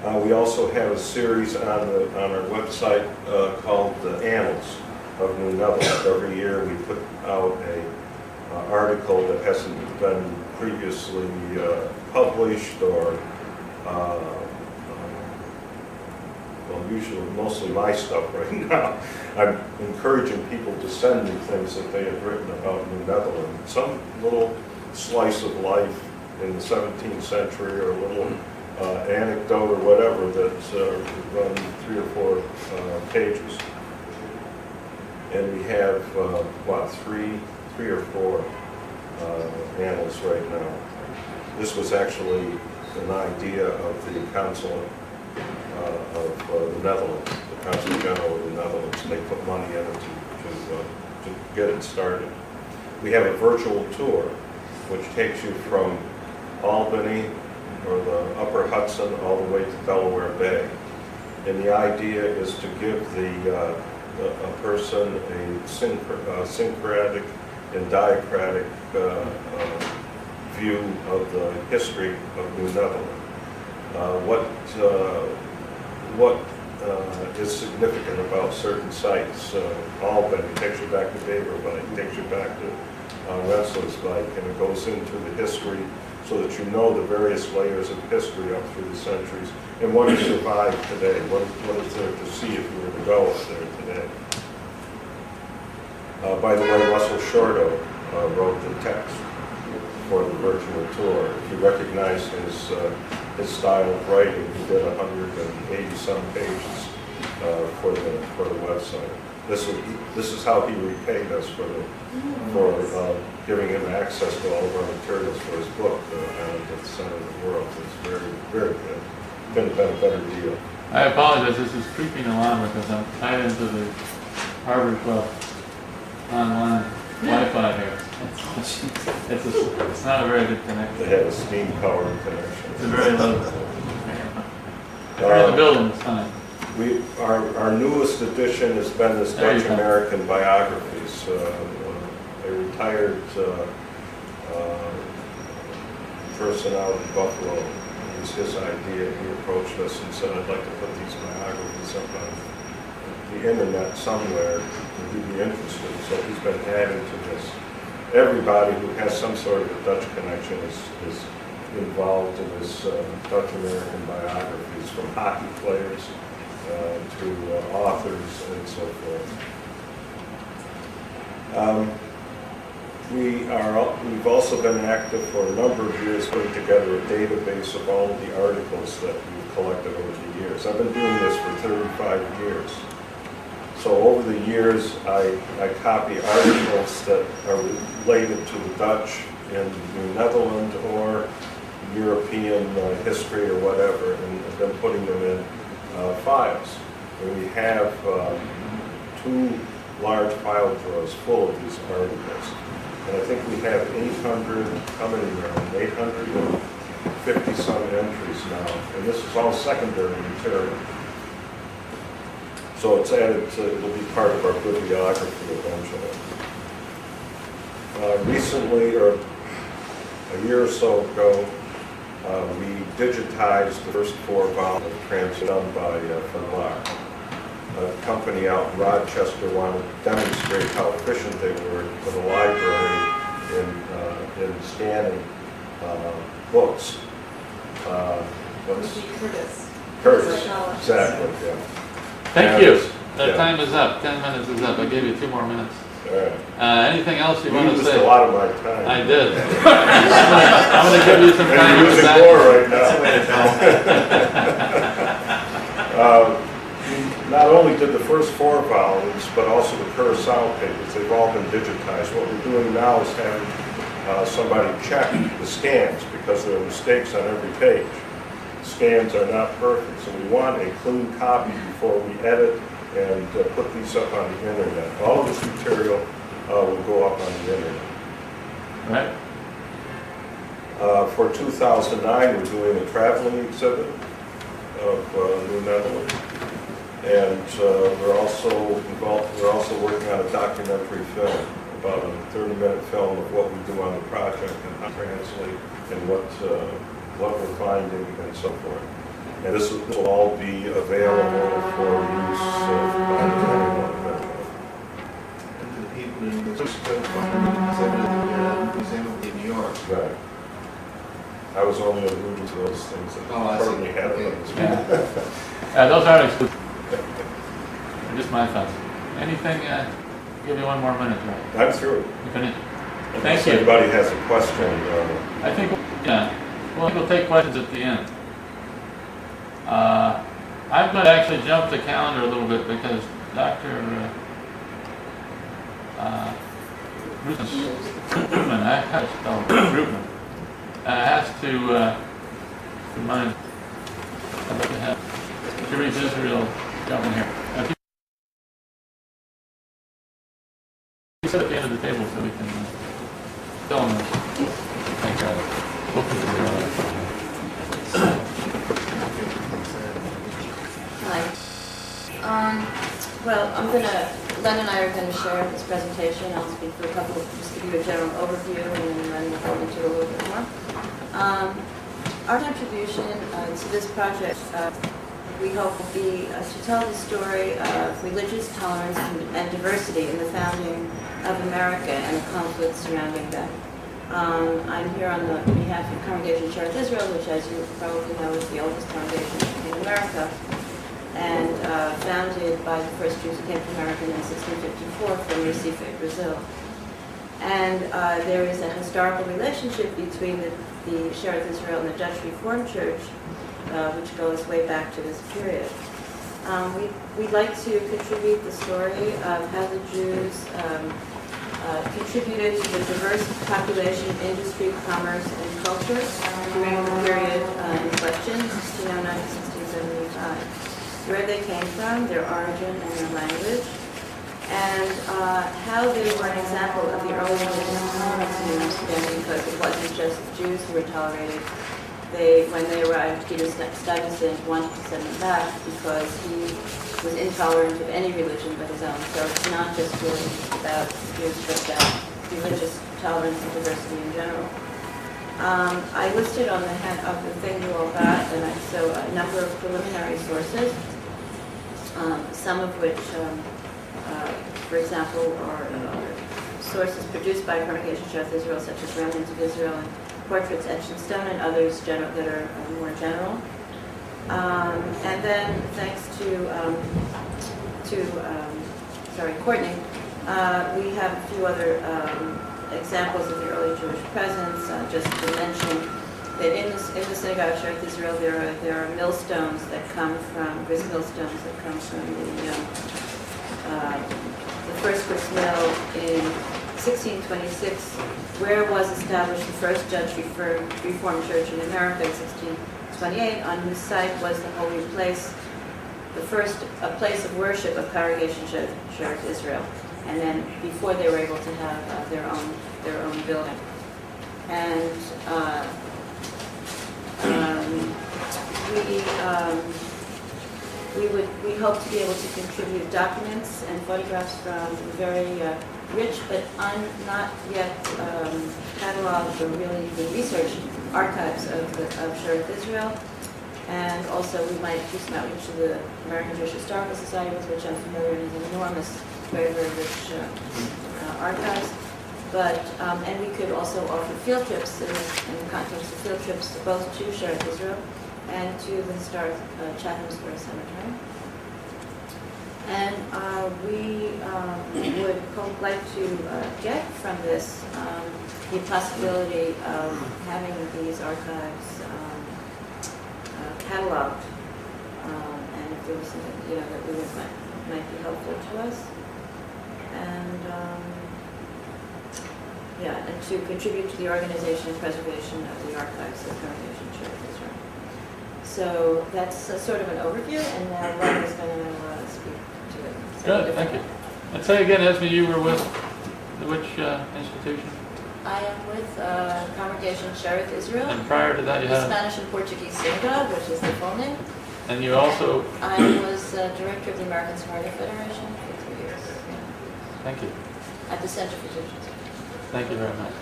We also have a series on our website called the Annals of New Netherland. Every year we put out a article that hasn't been previously published or well, usually mostly my stuff right now. I'm encouraging people to send me things that they have written about New Netherland. Some little slice of life in the 17th century or a little anecdote or whatever that's run 3 or 4 pages. And we have, what, three or four annals right now. This was actually an idea of the Council of the Netherlands, the Council General of the Netherlands. They put money in it to get it started. We have a virtual tour which takes you from Albany or the Upper Hudson all the way to Delaware Bay. And the idea is to give a person a syncretic and diacratic view of the history of New Netherland. What is significant about certain sites. Albany takes you back to Beverwyck, takes you back to Rensselaerswyck, and it goes into the history so that you know the various layers of history up through the centuries and what has survived today. What is there to see if you were to go up there today? By the way, Russell Shorto wrote the text for the virtual tour. If you recognize his style of writing, he did 180-some pages for the website. This is how he repaid us for giving him access to all of our materials for his book, Island at the Center of the World. It's very, very good. Couldn't have been a better deal. I apologize, this is creeping along because I'm tied into the Harvard Club online Wi-Fi here. It's not a very good connection. They have a steam-powered connection. It's a very low. We're in the building this time. Our newest edition has been this Dutch American biographies. A retired person out in Buffalo, it was his idea. He approached us and said, I'd like to put these biographies up on the internet somewhere. Would you be interested? So he's been adding to this. Everybody who has some sort of a Dutch connection is involved in this Dutch American biographies, from hockey players to authors and so forth. We've also been active for a number of years putting together a database of all of the articles that we've collected over the years. I've been doing this for 35 years. So over the years, I copy articles that are related to the Dutch in New Netherlands or European history or whatever, and then putting them in files. And we have 2 large file drawers full of these articles. And I think we have 800, how many now? 850 some entries now. And this is all secondary material. So it's added to, it'll be part of our bibliography eventually. Recently, or a year or so ago, we digitized the first 4 volumes of Transit done by Van Laar. A company out in Rochester wanted to demonstrate how efficient they were for the library in scanning books. Curtis, exactly, yeah. Thank you. That time is up. 10 minutes is up. I gave you 2 more minutes. All right. Anything else you want to say? You used a lot of my time. I did. I'm going to give you some time. And you're using more right now. Not only did the first 4 volumes, but also the Curacao papers, they've all been digitized. What we're doing now is having somebody check the scans because there are mistakes on every page. Scans are not perfect, so we want a clean copy before we edit and put these up on the internet. All of this material will go up on the internet. Right. For 2009, we're doing a traveling exhibit of New Netherlands, and we're also working on a documentary film, about a 30-minute film of what we do on the project and how to translate and what we're finding and so forth. And this will all be available for use by anyone. And to the people in the exhibited at the Museum of New York. Right. I was only alluding to those things that Oh, I see. currently have Okay. those. Those aren't exclusive. They're just my thoughts. Anything, give you one more minute, right? I'm through. You finished? Unless Thank you. anybody has a question, I think, yeah, well, we'll take questions at the end. I'm going to actually jump the calendar a little bit because Dr. Rootman, I have to spell Rootman, has to remind I'd like to have Therese Israel jump in here. If you sit at the end of the table so we can tell them. Thank Hi. Well, Len and I are gonna share this presentation. I'll speak for just give you a general overview and then Len will go into it a little bit more. Our contribution to this project, we hope will be to tell the story of religious tolerance and diversity in the founding of America and the conflicts surrounding that. I'm here on the behalf of Congregation Church Israel, which, as you probably know, is the oldest congregation in America, and founded by the first Jews who came to America in 1654 from Recife, Brazil. And there is a historical relationship between the Shearith Israel and the Dutch Reformed Church, which goes way back to this period. We'd like to contribute the story of how the Jews contributed to the diverse population, industry, commerce, and culture during the period in question, 1609 to 1675. Where they came from, their origin, and their language, and how they were an example of the early religious community in Amsterdam, because it wasn't just Jews who were tolerated. When they arrived, Peter Stuyvesant wanted to send them back because he was intolerant of any religion but his own. So it's not just really about Jews, but about religious tolerance and diversity in general. I listed on the head of the thing you all got, so a number of preliminary sources, some of which, for example, are sources produced by Congregation Shearith Israel, such as Remnants of Israel and Portraits Etched in Stone, and others that are more general. And then, thanks to Courtney, we have a few other examples of the early Jewish presence. Just to mention that in the synagogue of Shearith Israel, there are millstones that come from grist millstones that come from the first grist mill in 1626, where was established the first Dutch Reformed Church in America in 1628, on whose site was the holy place, a place of worship of Congregation Shearith Israel, and then before they were able to have their own building. And we hope to be able to contribute documents and photographs from very rich but not yet cataloged or really even researched archives of Shearith Israel. And also we might do some outreach to the American Jewish Historical Society, with which I'm familiar, and is an enormous, very, very rich archives. But, and we could also offer field trips in the context of field trips both to Shearith Israel and to the historic Chatham Square Cemetery. And we would like to get from this the possibility of having these archives cataloged, and if there was something that we might be helpful to us, and and to contribute to the organization and preservation of the archives of Congregation Shearith Israel. So that's sort of an overview, and now Len is going to speak to it. Good, thank you. And say again, Esme, you were with which institution? I am with Congregation Shearith Israel. And prior to that, you the had Spanish and Portuguese Synagogue, which is the full name. And you also. I was director of the American Sephardic Federation for 3 years. Thank you. At the Center for Jewish History. Thank you very much.